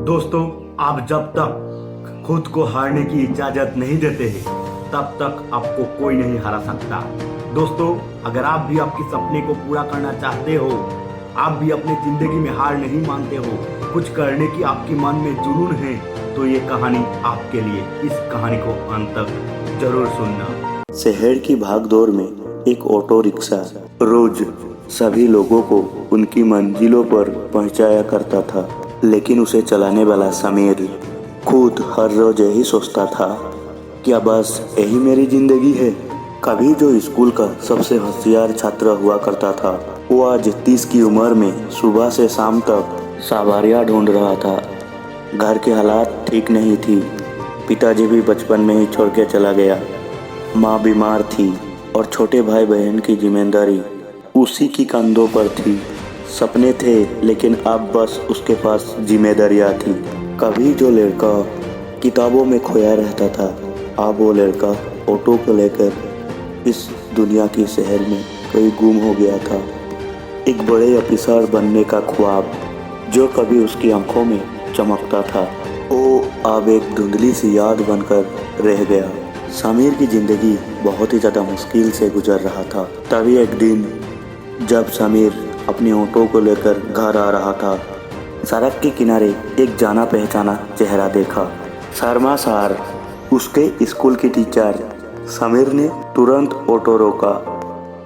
दोस्तों, आप जब तक खुद को हारने की इजाजत नहीं देते हैं तब तक आपको कोई नहीं हरा सकता। दोस्तों, अगर आप भी आपके सपने को पूरा करना चाहते हो, आप भी अपनी जिंदगी में हार नहीं मानते हो, कुछ करने की आपके मन में जुनून है, तो ये कहानी आपके लिए। इस कहानी को अंत तक जरूर सुनना। शहर की भागदौड़ में एक ऑटो रिक्शा रोज सभी लोगों को उनकी मंजिलों पर पहुंचाया करता था, लेकिन उसे चलाने वाला समीर खुद हर रोज यही सोचता था, क्या बस यही मेरी जिंदगी है। कभी जो स्कूल का सबसे होशियार छात्र हुआ करता था, वो आज 30 की उम्र में सुबह से शाम तक सवारियां ढूंढ रहा था। घर के हालात ठीक नहीं थी, पिताजी भी बचपन में ही छोड़ के चला गया, माँ बीमार थी और छोटे भाई बहन की जिम्मेदारी उसी की कंधों पर थी। सपने थे, लेकिन अब बस उसके पास जिम्मेदारियाँ थी। कभी जो लड़का किताबों में खोया रहता था, अब वो लड़का ऑटो को लेकर इस दुनिया के शहर में कहीं गुम हो गया था। एक बड़े अफसर बनने का ख्वाब जो कभी उसकी आंखों में चमकता था, वो अब एक धुंधली सी याद बनकर रह गया। समीर की ज़िंदगी बहुत ही ज़्यादा मुश्किल से गुजर रहा था। तभी एक दिन जब समीर अपने ऑटो को लेकर घर आ रहा था, सड़क के किनारे एक जाना पहचाना चेहरा देखा। शर्मा सर, उसके स्कूल की टीचर। समीर ने तुरंत ऑटो रोका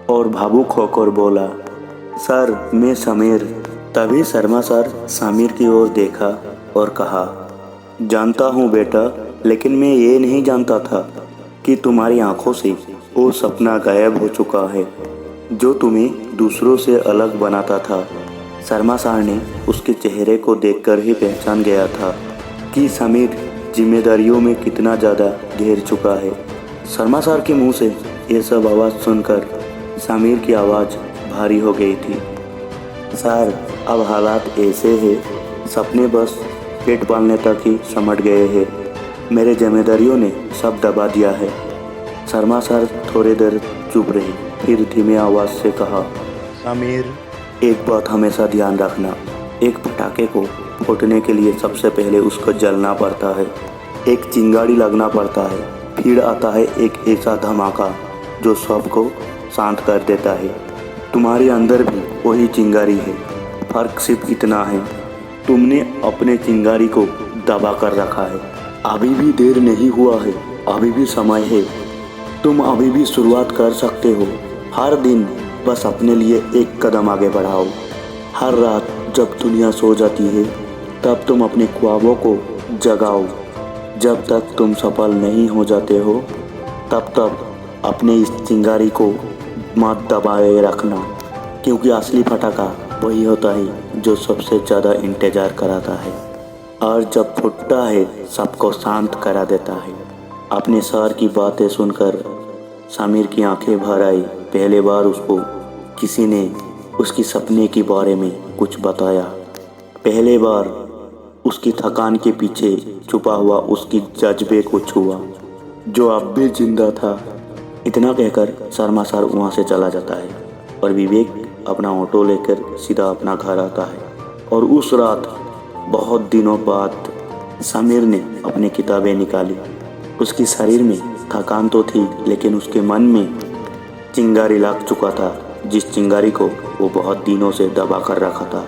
और भावुक होकर बोला, सर, मैं समीर। तभी शर्मा सर समीर की ओर देखा और कहा, जानता हूँ बेटा, लेकिन मैं ये नहीं जानता था कि तुम्हारी आंखों से वो सपना गायब हो चुका है जो तुम्हें दूसरों से अलग बनाता था। शर्मा सर ने उसके चेहरे को देखकर ही पहचान गया था कि समीर जिम्मेदारियों में कितना ज़्यादा घिर चुका है। शर्मा सर के मुंह से ये सब आवाज़ सुनकर समीर की आवाज़ भारी हो गई थी। सर, अब हालात ऐसे हैं, सपने बस पेट पालने तक ही समझ गए हैं। मेरे जिम्मेदारियों ने सब दबा दिया है। शर्मा सर थोड़ी देर चुप रही, फिर धीमे आवाज़ से कहा, समीर, एक बात हमेशा ध्यान रखना, एक पटाखे को फूटने के लिए सबसे पहले उसको जलना पड़ता है, एक चिंगारी लगना पड़ता है, फिर आता है एक ऐसा धमाका जो सबको शांत कर देता है। तुम्हारे अंदर भी वही चिंगारी है, फर्क सिर्फ इतना है, तुमने अपने चिंगारी को दबा कर रखा है। अभी भी देर नहीं हुआ है, अभी भी समय है, तुम अभी भी शुरुआत कर सकते हो। हर दिन बस अपने लिए एक कदम आगे बढ़ाओ। हर रात जब दुनिया सो जाती है, तब तुम अपने ख्वाबों को जगाओ। जब तक तुम सफल नहीं हो जाते हो, तब तक अपने इस चिंगारी को मत दबाए रखना, क्योंकि असली पटाखा वही होता है जो सबसे ज़्यादा इंतजार कराता है और जब फूटता है सबको शांत करा देता है। अपने सर की बातें सुनकर समीर की आंखें भर आई। पहले बार उसको किसी ने उसकी सपने के बारे में कुछ बताया। पहले बार उसकी थकान के पीछे छुपा हुआ उसकी जज्बे को छुआ जो अब भी जिंदा था। इतना कहकर शर्मा सर वहाँ से चला जाता है और विवेक अपना ऑटो लेकर सीधा अपना घर आता है। और उस रात बहुत दिनों बाद समीर ने अपनी किताबें निकाली। उसके शरीर में थकान तो थी, लेकिन उसके मन में चिंगारी लग चुका था, जिस चिंगारी को वो बहुत दिनों से दबा कर रखा था।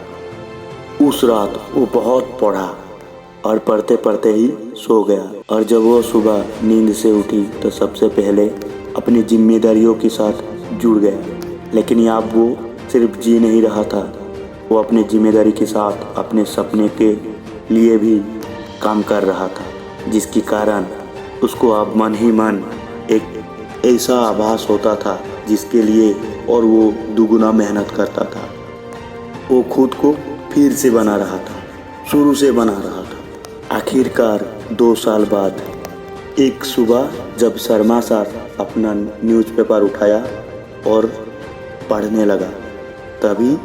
उस रात वो बहुत पढ़ा और पढ़ते पढ़ते ही सो गया। और जब वो सुबह नींद से उठी तो सबसे पहले अपनी जिम्मेदारियों के साथ जुड़ गया। लेकिन अब वो सिर्फ जी नहीं रहा था, वो अपनी जिम्मेदारी के साथ अपने सपने के लिए भी काम कर रहा था, जिसके कारण उसको अब मन ही मन एक ऐसा आभास होता था जिसके लिए और वो दुगुना मेहनत करता था। वो खुद को फिर से बना रहा था, शुरू से बना रहा था। आखिरकार 2 साल बाद एक सुबह जब शर्मा सर अपना न्यूज़पेपर उठाया और पढ़ने लगा, तभी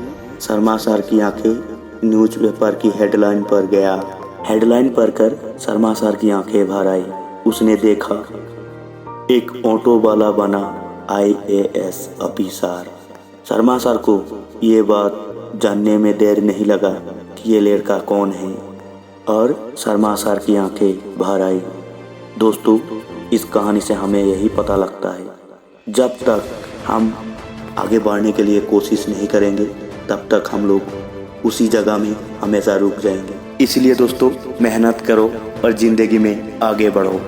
शर्मा सर की आंखें न्यूज़पेपर की हेडलाइन पर गया। हेडलाइन पढ़कर शर्मा सर की आंखें भर आई। उसने देखा, एक ऑटो वाला बना IAS अफसर। शर्मा सर को ये बात जानने में देर नहीं लगा कि ये लड़का कौन है। और शर्मा सर की आंखें भर आई। दोस्तों, इस कहानी से हमें यही पता लगता है, जब तक हम आगे बढ़ने के लिए कोशिश नहीं करेंगे तब तक हम लोग उसी जगह में हमेशा रुक जाएंगे। इसलिए दोस्तों, मेहनत करो और ज़िंदगी में आगे बढ़ो।